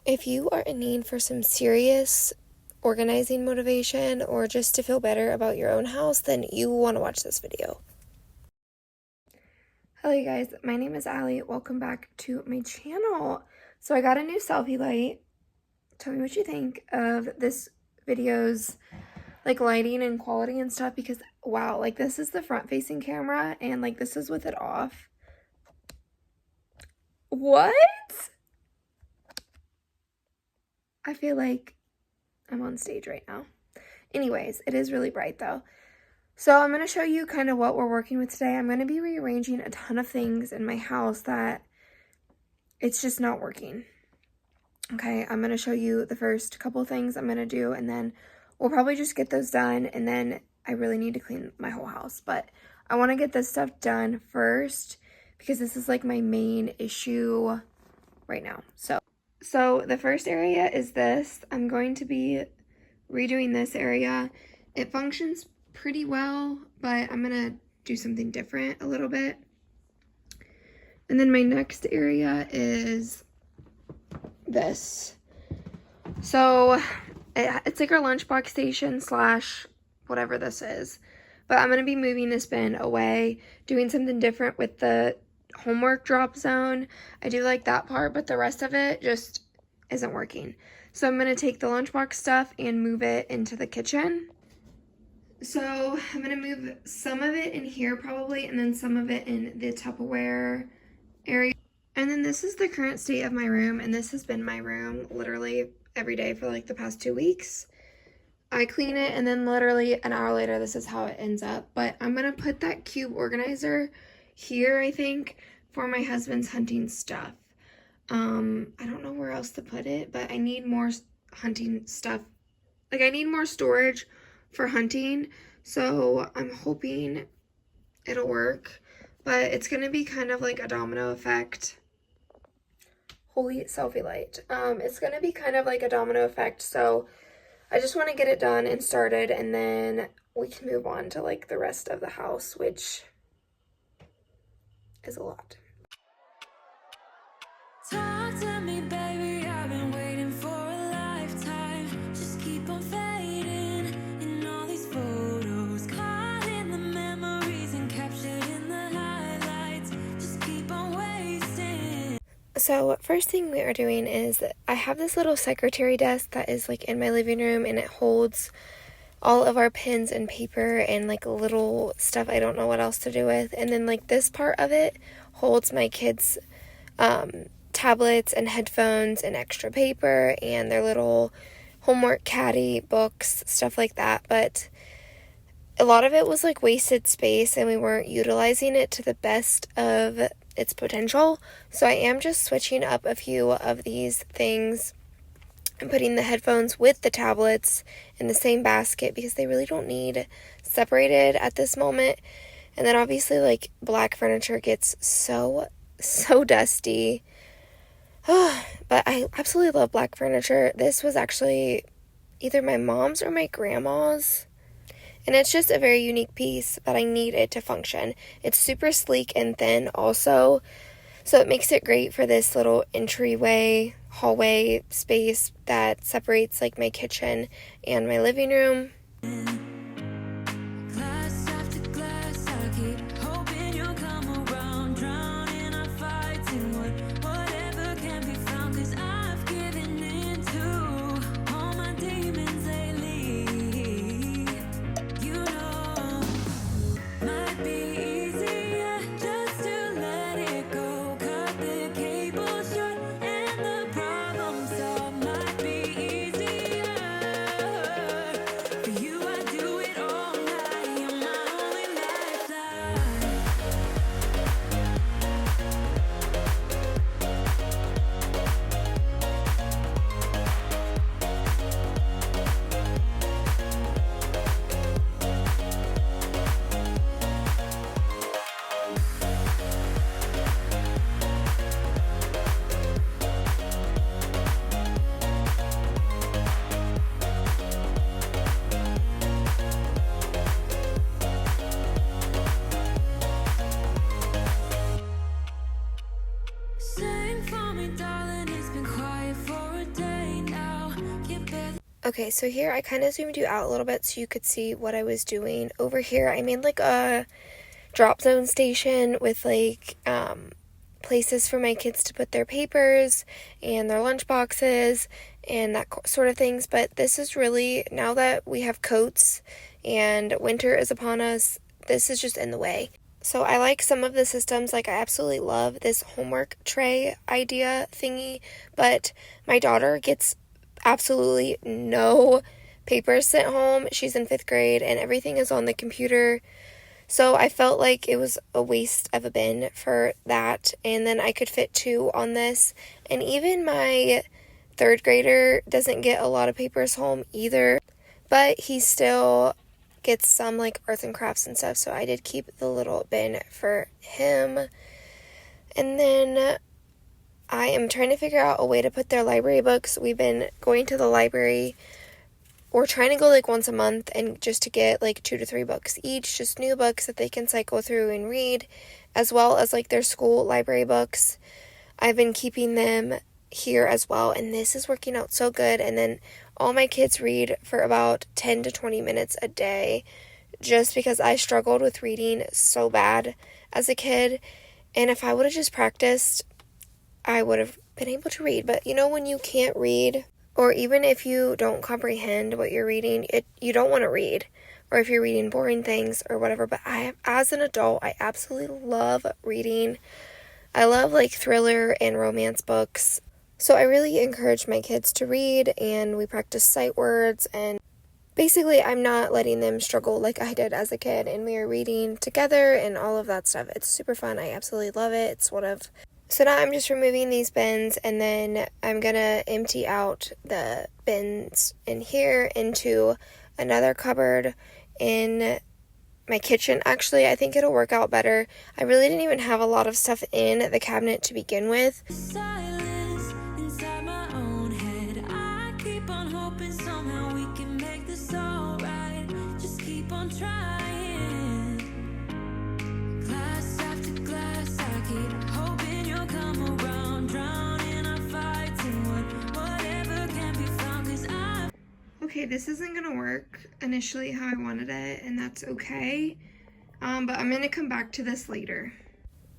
If you are in need for some serious organizing motivation or just to feel better about your own house, then you want to watch this video. Hello you guys, my name is Allie. Welcome back to my channel. So I got a new selfie light. Tell me what you think of this video's like lighting and quality and stuff, because wow, like this is the front facing camera and like this is with it off. What? I feel like I'm on stage right now. Anyways, it is really bright though. So I'm going to show you kind of what we're working with today. I'm going to be rearranging a ton of things in my house that it's just not working. Okay, I'm going to show you the first couple things I'm going to do, and then we'll probably just get those done, and then I really need to clean my whole house. But I want to get this stuff done first because this is like my main issue right now. So the first area is this. I'm going to be redoing this area. It functions pretty well, but I'm going to do something different a little bit. And then my next area is this. So it's like our lunchbox station slash whatever this is. But I'm going to be moving this bin away, doing something different with the homework drop zone. I do like that part, but the rest of it just isn't working. So I'm going to take the lunchbox stuff and move it into the kitchen. So I'm going to move some of it in here probably, and then some of it in the Tupperware area. And then this is the current state of my room, and this has been my room literally every day for like the past 2 weeks. I clean it, and then literally an hour later, this is how it ends up. But I'm going to put that cube organizer here, I think, for my husband's hunting stuff. I don't know where else to put it, but I need more hunting stuff. Like, I need more storage for hunting, so I'm hoping it'll work. But it's going to be kind of like a domino effect. Holy selfie light. It's going to be kind of like a domino effect, so I just want to get it done and started, and then we can move on to like the rest of the house, which is a lot. Talk to me, baby, I've been waiting for a lifetime. Just keep on fading in all these photos, caught in the memories and captured in the highlights. Just keep on wasting. So first thing we are doing is I have this little secretary desk that is like in my living room, and it holds all of our pens and paper and like little stuff I don't know what else to do with. And then like this part of it holds my kids' tablets and headphones and extra paper and their little homework caddy books, stuff like that. But a lot of it was like wasted space, and we weren't utilizing it to the best of its potential. So I am just switching up a few of these things and putting the headphones with the tablets in the same basket because they really don't need separated at this moment. And then obviously like black furniture gets so dusty. But I absolutely love black furniture. This was actually either my mom's or my grandma's. And it's just a very unique piece that I need it to function. It's super sleek and thin also. So it makes it great for this little entryway, hallway space that separates like my kitchen and my living room. Glass after glass, I keep hoping you'll come around, drowning our fights in whatever can be found, 'cause I've given in to all my demons lately. You know, might be easier just to let it go, cut the cable short and the problem solved. Might be easier for you, I do. Okay, so here I kind of zoomed you out a little bit so you could see what I was doing. Over here, I made like a drop zone station with like places for my kids to put their papers and their lunch boxes and that sort of things. But this is really, now that we have coats and winter is upon us, this is just in the way. So I like some of the systems, like I absolutely love this homework tray idea thingy, but my daughter gets absolutely no papers sent home. She's in 5th grade and everything is on the computer. So I felt like it was a waste of a bin for that, and then I could fit 2 on this. And even my 3rd grader doesn't get a lot of papers home either, but he still gets some like arts and crafts and stuff, so I did keep the little bin for him. And then I am trying to figure out a way to put their library books. We've been going to the library. We're trying to go like once a month and just to get like 2 to 3 books each, just new books that they can cycle through and read, as well as like their school library books. I've been keeping them here as well, and this is working out so good. And then all my kids read for about 10 to 20 minutes a day, just because I struggled with reading so bad as a kid. And if I would have just practiced, I would have been able to read. But you know, when you can't read, or even if you don't comprehend what you're reading, you don't want to read. Or if you're reading boring things or whatever. But as an adult, I absolutely love reading. I love like thriller and romance books. So I really encourage my kids to read, and we practice sight words, and basically I'm not letting them struggle like I did as a kid, and we are reading together and all of that stuff. It's super fun. I absolutely love it. It's one of... So now I'm just removing these bins, and then I'm going to empty out the bins in here into another cupboard in my kitchen. Actually, I think it'll work out better. I really didn't even have a lot of stuff in the cabinet to begin with. Silence inside my own head. I keep on hoping somehow we can make this alright. Just keep on trying. Glass after glass, I keep hoping you'll come around. Drowning our fights and whatever can be found. 'Cause I... Okay, this isn't gonna work initially how I wanted it, and that's okay. But I'm gonna come back to this later.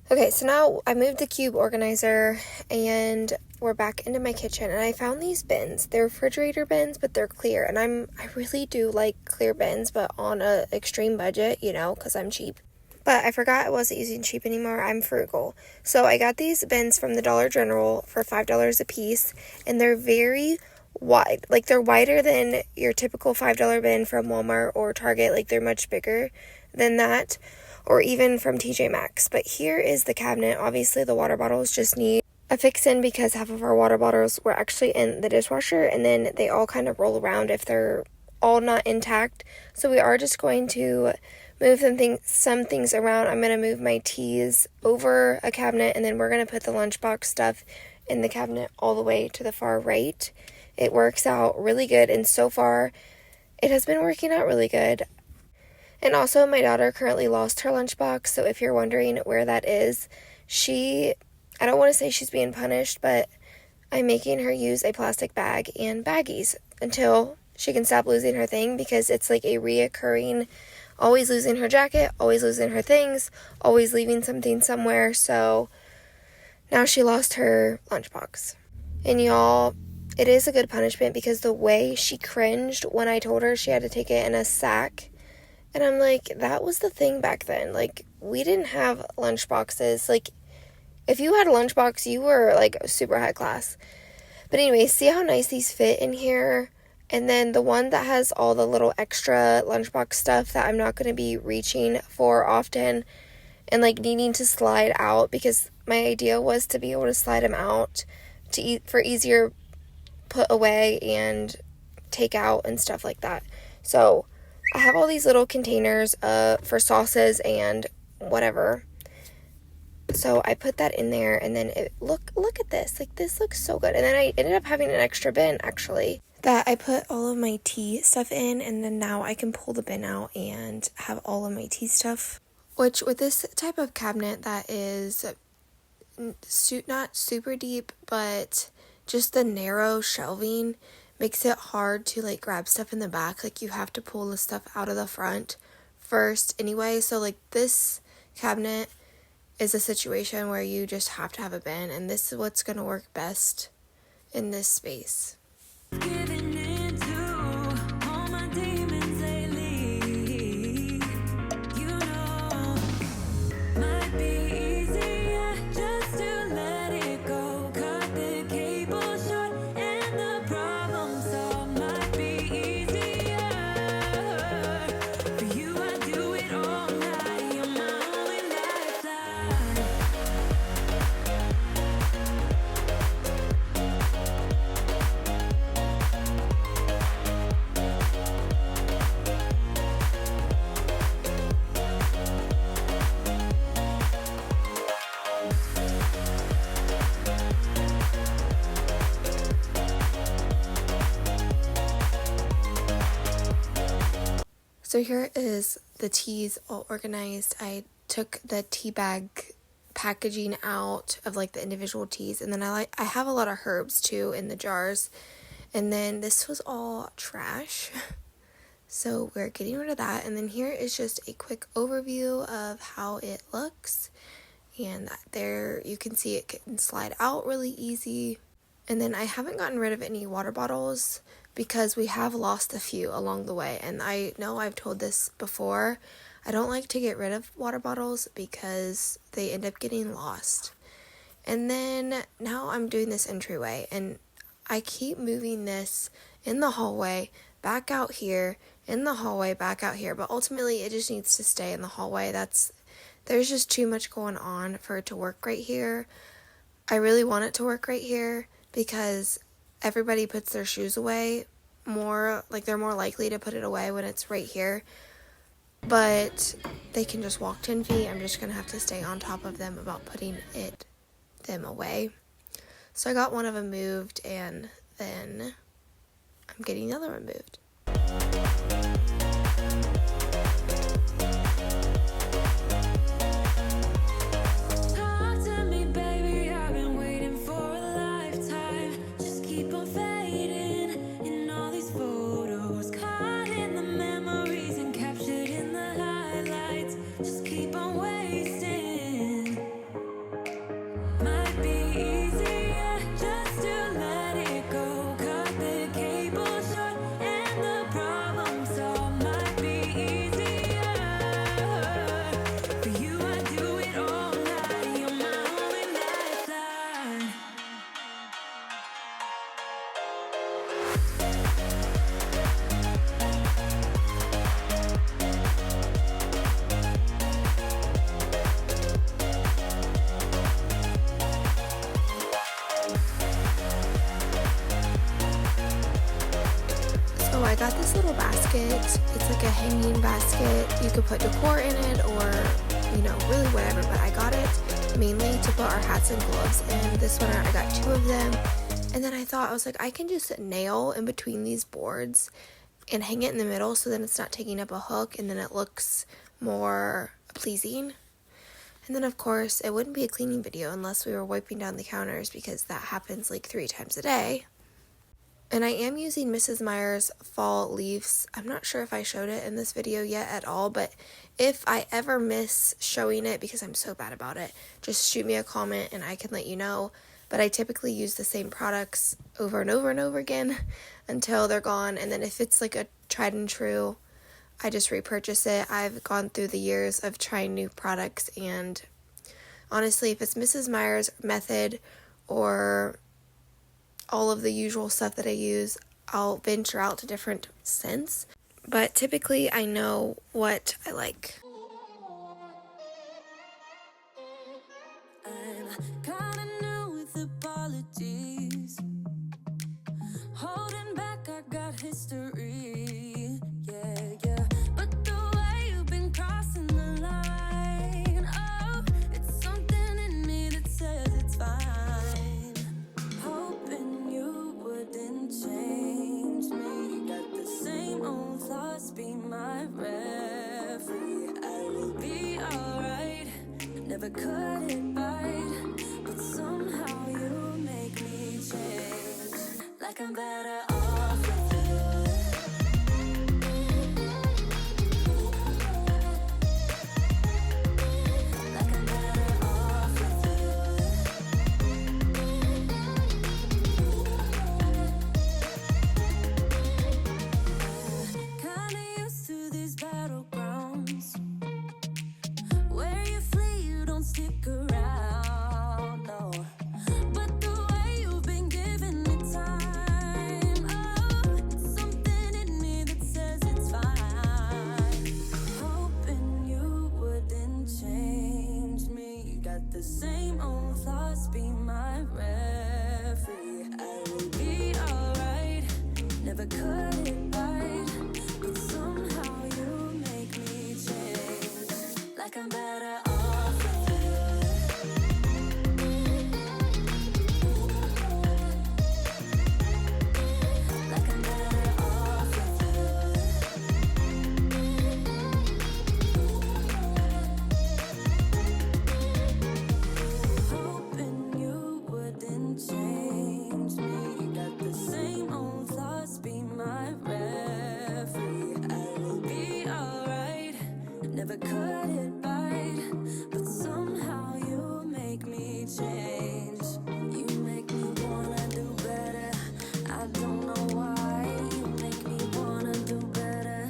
Okay, so now I moved the cube organizer and we're back into my kitchen, and I found these bins. They're refrigerator bins, but they're clear, and I really do like clear bins, but on a extreme budget, you know, because I'm cheap. But I forgot I wasn't using cheap anymore. I'm frugal. So I got these bins from the Dollar General for $5 a piece, and they're very wide. Like, they're wider than your typical $5 bin from Walmart or Target. Like, they're much bigger than that, or even from TJ Maxx. But here is the cabinet. Obviously, the water bottles just need a fix-in because half of our water bottles were actually in the dishwasher, and then they all kind of roll around if they're all not intact. So we are just going to move some things around. I'm going to move my teas over a cabinet, and then we're going to put the lunchbox stuff in the cabinet all the way to the far right. It works out really good, and so far it has been working out really good. And also, my daughter currently lost her lunchbox, so if you're wondering where that is, I don't want to say she's being punished, but I'm making her use a plastic bag and baggies until she can stop losing her thing, because it's like a reoccurring, always losing her jacket, always losing her things, always leaving something somewhere. So now she lost her lunchbox. And y'all, it is a good punishment, because the way she cringed when I told her she had to take it in a sack, and I'm like, that was the thing back then. Like, we didn't have lunchboxes. Like, if you had a lunchbox, you were like super high class. But anyway, see how nice these fit in here? And then the one that has all the little extra lunchbox stuff that I'm not going to be reaching for often and like needing to slide out, because my idea was to be able to slide them out for easier put away and take out and stuff like that. So I have all these little containers for sauces and whatever. So I put that in there, and then look at this. Like, this looks so good. And then I ended up having an extra bin, actually, that I put all of my tea stuff in, and then now I can pull the bin out and have all of my tea stuff. Which, with this type of cabinet that is not super deep, but just the narrow shelving makes it hard to like grab stuff in the back. Like you have to pull the stuff out of the front first anyway. So like this cabinet is a situation where you just have to have a bin, and this is what's going to work best in this space. Giving in to all my demons lately. You know, might be easier just to let it go. Cut the cable short and the problem solved. Might be easier for you. I do it all night. You're my only lifeline. So here is the teas all organized. I took the tea bag packaging out of like the individual teas, and then I have a lot of herbs too in the jars. And then this was all trash. So we're getting rid of that. And then here is just a quick overview of how it looks. And there you can see it can slide out really easy. And then I haven't gotten rid of any water bottles because we have lost a few along the way. And I know I've told this before, I don't like to get rid of water bottles because they end up getting lost. And then now I'm doing this entryway, and I keep moving this in the hallway, back out here, in the hallway, back out here. But ultimately it just needs to stay in the hallway. There's just too much going on for it to work right here. I really want it to work right here because everybody puts their shoes away more, like they're more likely to put it away when it's right here. But they can just walk 10 feet. I'm just going to have to stay on top of them about putting them away. So I got one of them moved, and then I'm getting the other one moved. Talk to me, baby. I've been waiting for a lifetime. Just keep on fading in all these photos, caught in the memories and captured in the highlights. Just keep on wasting. Might be easier just to let it go. Cut the cable short and the problem solved. Might be easier for you. I do it all night. You're my only lifeline. So I got this little basket. It's like a hanging basket. You could put decor in it or, really whatever. But I got it mainly to put our hats and gloves in. This one, I got 2 of them. And then I was like, I can just nail in between these boards and hang it in the middle so then it's not taking up a hook and then it looks more pleasing. And then, of course, it wouldn't be a cleaning video unless we were wiping down the counters because that happens like 3 times a day. And I am using Mrs. Meyer's fall leaves. I'm not sure if I showed it in this video yet at all, but if I ever miss showing it because I'm so bad about it, just shoot me a comment and I can let you know. But I typically use the same products over and over and over again until they're gone. And then if it's like a tried and true, I just repurchase it. I've gone through the years of trying new products, and honestly, if it's Mrs. Meyer's method or all of the usual stuff that I use, I'll venture out to different scents. But typically, I know what I like. I'm kinda new with apologies. Holding back, I got history. Yeah. But the way you've been crossing the line, oh, it's something in me that says it's fine. Hoping you wouldn't change me. Got the same old thoughts, be my referee. I will be alright. Never cut it right, but somehow you make me change. Like I'm better off the same old thoughts be my referee. I will be alright, never cut it right, but somehow you make me change. Like I'm better off with you. Like I'm better off with you. Hoping you wouldn't change me. Got the same old thoughts be my referee. I will be alright, never cut it right, but somehow you make me change. You make me wanna do better. I don't know why. You make me wanna do better.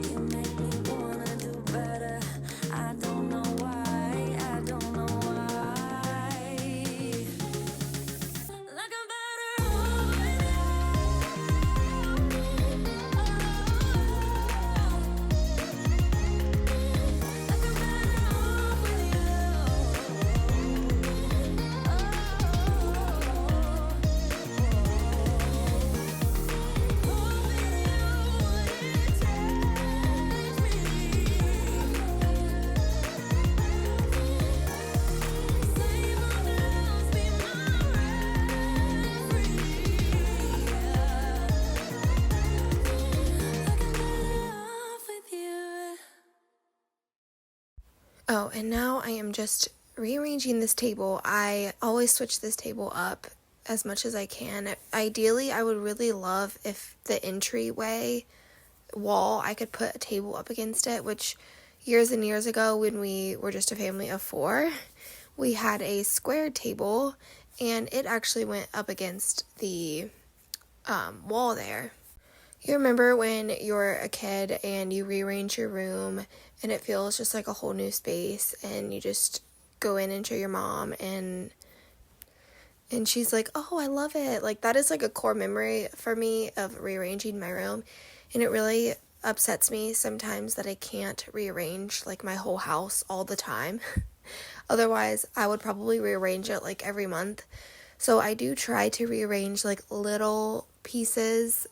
You make me wanna do better. I don't know why. I don't know why. Like I'm better off with you. Like I'm better off with Oh, and now I am just rearranging this table. I always switch this table up as much as I can. Ideally, I would really love if the entryway wall, I could put a table up against it, which years and years ago when we were just a family of 4, we had a square table and it actually went up against the wall there. You remember when you're a kid and you rearrange your room and it feels just like a whole new space and you just go in and show your mom and she's like, oh, I love it. Like that is like a core memory for me of rearranging my room, and it really upsets me sometimes that I can't rearrange like my whole house all the time. Otherwise, I would probably rearrange it like every month. So I do try to rearrange like little pieces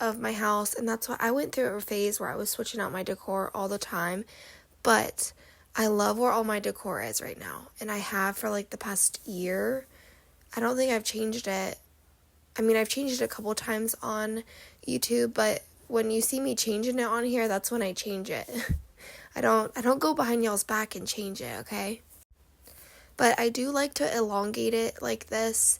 of my house, and that's why I went through a phase where I was switching out my decor all the time, but I love where all my decor is right now, and I have for like the past year. I don't think I've changed it. I mean, I've changed it a couple times on YouTube, but when you see me changing it on here, that's when I change it. I don't go behind y'all's back and change it, okay? But I do like to elongate it like this,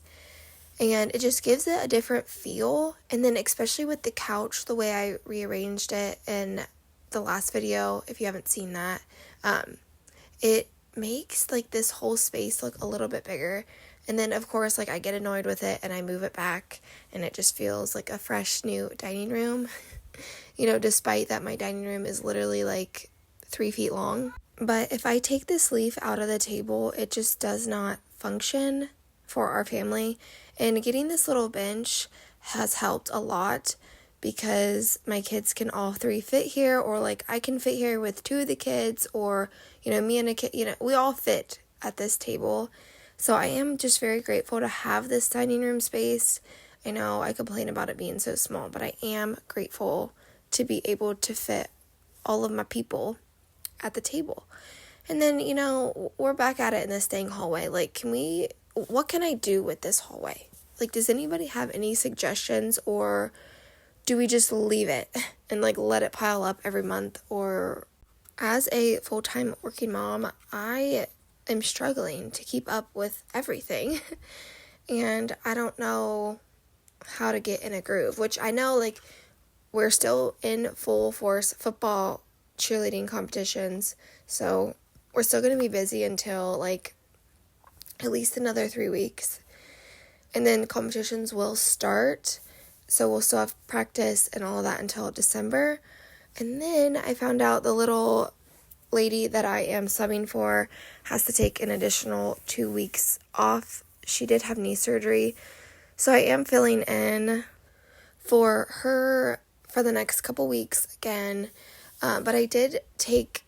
and it just gives it a different feel. And then especially with the couch, the way I rearranged it in the last video, if you haven't seen that, it makes like this whole space look a little bit bigger. And then of course, like I get annoyed with it and I move it back and it just feels like a fresh new dining room. You know, despite that my dining room is literally like 3 feet long. But if I take this leaf out of the table, it just does not function for our family. And getting this little bench has helped a lot because my kids can all 3 fit here, or like I can fit here with 2 of the kids, or, you know, me and a kid, you know, we all fit at this table. So I am just very grateful to have this dining room space. I know I complain about it being so small, but I am grateful to be able to fit all of my people at the table. And then, you know, we're back at it in this dang hallway. Like, what can I do with this hallway? Like, does anybody have any suggestions, or do we just leave it and like let it pile up every month? Or as a full-time working mom, I am struggling to keep up with everything. And I don't know how to get in a groove, which I know like we're still in full force football cheerleading competitions, so we're still going to be busy until like at least another 3 weeks, and then competitions will start, so we'll still have practice and all of that until December. And then I found out the little lady that I am subbing for has to take an additional 2 weeks off. She did have knee surgery, so I am filling in for her for the next couple weeks again. But I did take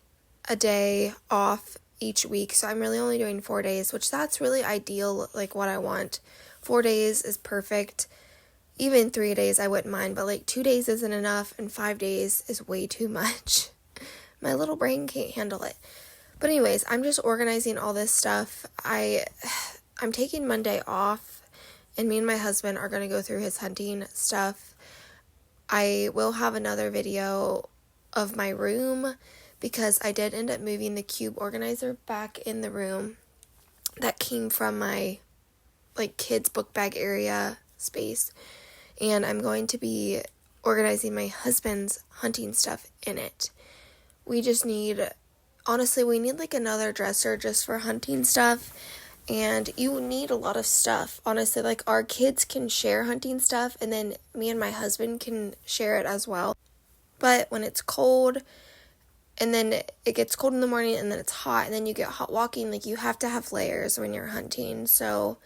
a day off each week, so I'm really only doing 4 days, which that's really ideal, like what I want. 4 days is perfect. Even 3 days I wouldn't mind, but like 2 days isn't enough, and 5 days is way too much. My little brain can't handle it. But anyways, I'm just organizing all this stuff. I'm taking Monday off, and me and my husband are going to go through his hunting stuff. I will have another video of my room because I did end up moving the cube organizer back in the room that came from my like kids book bag area space, and I'm going to be organizing my husband's hunting stuff in it. We need like another dresser just for hunting stuff, and you need a lot of stuff, honestly. Like, our kids can share hunting stuff, and then me and my husband can share it as well. But when it's cold, and then it gets cold in the morning, and then it's hot, and then you get hot walking, like, you have to have layers when you're hunting. So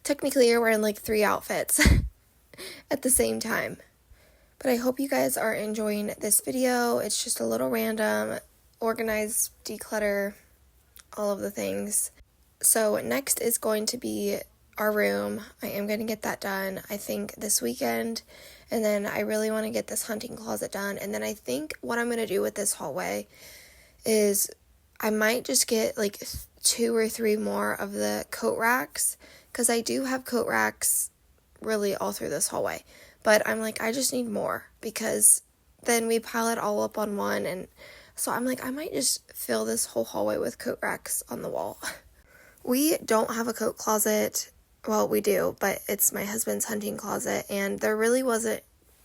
technically you're wearing like 3 outfits at the same time. But I hope you guys are enjoying this video. It's just a little random, organize, declutter, all of the things. So next is going to be our room. I am going to get that done, I think, this weekend. And then I really want to get this hunting closet done. And then I think what I'm going to do with this hallway is I might just get like 2 or 3 more of the coat racks, because I do have coat racks really all through this hallway. But I'm like, I just need more, because then we pile it all up on one. And so I'm like, I might just fill this whole hallway with coat racks on the wall. We don't have a coat closet. Well, we do, but it's my husband's hunting closet, and there really wasn't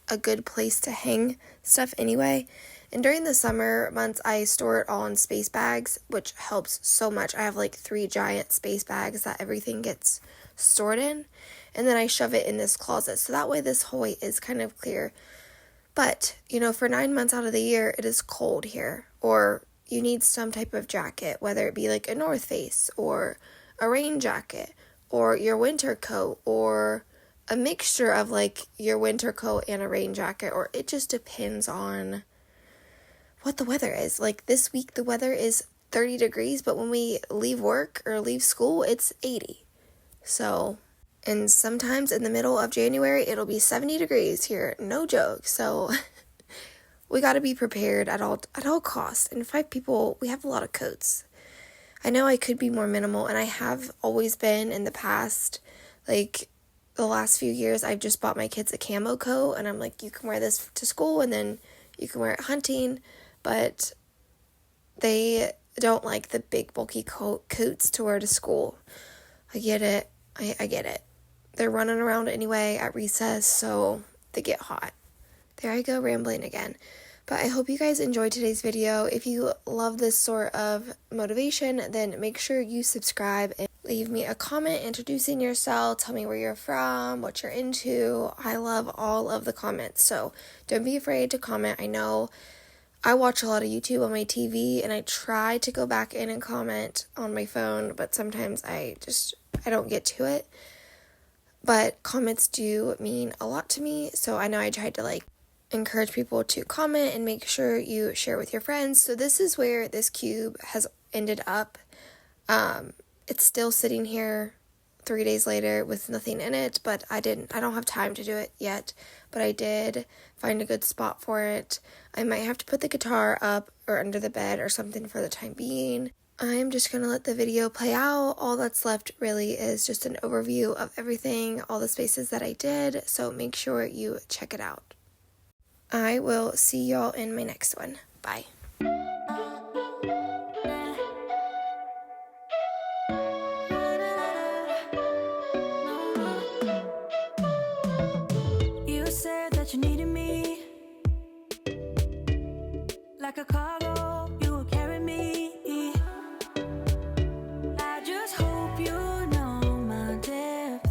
a good place to hang stuff anyway. And during the summer months, I store it all in space bags, which helps so much. I have like 3 giant space bags that everything gets stored in, and then I shove it in this closet, so that way this hallway is kind of clear. But, you know, for 9 months out of the year, it is cold here, or you need some type of jacket, whether it be like a North Face or a rain jacket or your winter coat, or a mixture of like your winter coat and a rain jacket, or it just depends on what the weather is. Like this week the weather is 30 degrees, but when we leave work or leave school, it's 80. So, and sometimes in the middle of January it'll be 70 degrees here, no joke. So we got to be prepared at all costs. And 5 people, we have a lot of coats. I know I could be more minimal, and I have always been in the past. Like the last few years, I've just bought my kids a camo coat, and I'm like, you can wear this to school, and then you can wear it hunting. But they don't like the big bulky coats to wear to school. I get it. I get it. They're running around anyway at recess, so they get hot. There I go, rambling again. But I hope you guys enjoyed today's video. If you love this sort of motivation, then make sure you subscribe and leave me a comment introducing yourself. Tell me where you're from, what you're into. I love all of the comments, so don't be afraid to comment. I know I watch a lot of YouTube on my TV, and I try to go back in and comment on my phone, but sometimes I don't get to it. But comments do mean a lot to me, so I know I tried to like encourage people to comment and make sure you share with your friends. So this is where this cube has ended up. It's still sitting here 3 days later with nothing in it, but I don't have time to do it yet, but I did find a good spot for it. I might have to put the guitar up or under the bed or something for the time being. I'm just going to let the video play out. All that's left really is just an overview of everything, all the spaces that I did, so make sure you check it out. I will see y'all in my next one. Bye. You said that you needed me like a cargo, you will carry me. I just hope you know my depth.